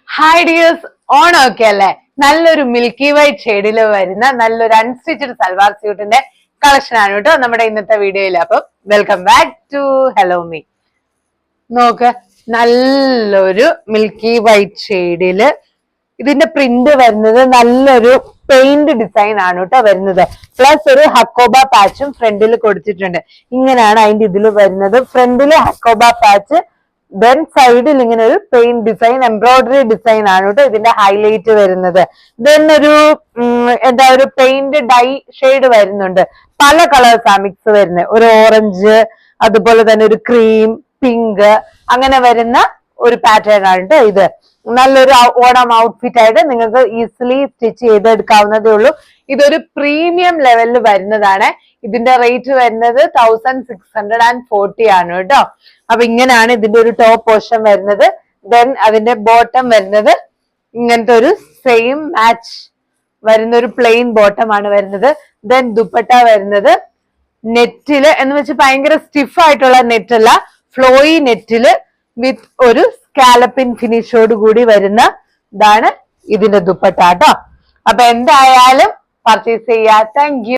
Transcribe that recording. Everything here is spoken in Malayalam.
ഹായ് ഡിയേഴ്സ്, ഓണമൊക്കെ അല്ലേ? നല്ലൊരു മിൽക്കി വൈറ്റ് ഷെയ്ഡിൽ വരുന്ന നല്ലൊരു അൺസ്റ്റിച്ചഡ് സൽവാർ സ്യൂട്ടിന്റെ കളക്ഷൻ ആണ് കേട്ടോ നമ്മുടെ ഇന്നത്തെ വീഡിയോയിൽ. അപ്പം welcome back to hello me. നോക്ക്, നല്ലൊരു മിൽക്കി വൈറ്റ് ഷെയ്ഡില് ഇതിന്റെ പ്രിന്റ് വരുന്നത് നല്ലൊരു പെയിന്റ് ഡിസൈൻ ആണ് കേട്ടോ വരുന്നത്. പ്ലസ് ഒരു ഹക്കോബ പാച്ചും ഫ്രണ്ടിൽ കൊടുത്തിട്ടുണ്ട്. ഇങ്ങനെയാണ് അതിന്റെ ഇതിൽ വരുന്നത്. ഫ്രണ്ടില് ഹക്കോബ പാച്ച്, ദെൻ സൈഡിൽ ഇങ്ങനെ ഒരു പെയിന്റ് ഡിസൈൻ, എംബ്രോയിഡറി ഡിസൈൻ ആണ് കേട്ടോ ഇതിന്റെ ഹൈലൈറ്റ് വരുന്നത്. ദെൻ ഒരു ഒരു പെയിന്റ് ഡൈ ഷെയ്ഡ് വരുന്നുണ്ട്. പല കളേഴ്സാ മിക്സ് വരുന്നത്. ഒരു ഓറഞ്ച്, അതുപോലെ തന്നെ ഒരു ക്രീം, പിങ്ക്, അങ്ങനെ വരുന്ന ഒരു പാറ്റേൺ ആണ് കേട്ടോ ഇത്. നല്ലൊരു ഓണം ഔട്ട്ഫിറ്റ് ആയിട്ട് നിങ്ങൾക്ക് ഈസിലി സ്റ്റിച്ച് ചെയ്തെടുക്കാവുന്നതേ ഉള്ളൂ. ഇതൊരു പ്രീമിയം ലെവലിൽ വരുന്നതാണ്. ഇതിന്റെ റേറ്റ് വരുന്നത് 1640 ആണ് കേട്ടോ. അപ്പൊ ഇങ്ങനെയാണ് ഇതിന്റെ ഒരു ടോപ്പ് പോർഷൻ വരുന്നത്. ദെൻ അതിന്റെ ബോട്ടം വരുന്നത് ഇങ്ങനത്തെ ഒരു സെയിം മാച്ച് വരുന്ന ഒരു പ്ലെയിൻ ബോട്ടം ആണ് വരുന്നത്. ദെൻ ദുപ്പട്ട വരുന്നത് നെറ്റില് എന്ന് വെച്ച് ഭയങ്കര സ്റ്റിഫ് ആയിട്ടുള്ള നെറ്റ് അല്ല, ഫ്ലോയി നെറ്റില് വിത്ത് ഒരു സ്കാലപ്പിൻ ഫിനിഷോട് കൂടി വരുന്ന ഇതാണ് ഇതിന്റെ ദുപ്പട്ട കേട്ടോ. അപ്പൊ എന്തായാലും പർച്ചേസ് ചെയ്യാ. Thank you.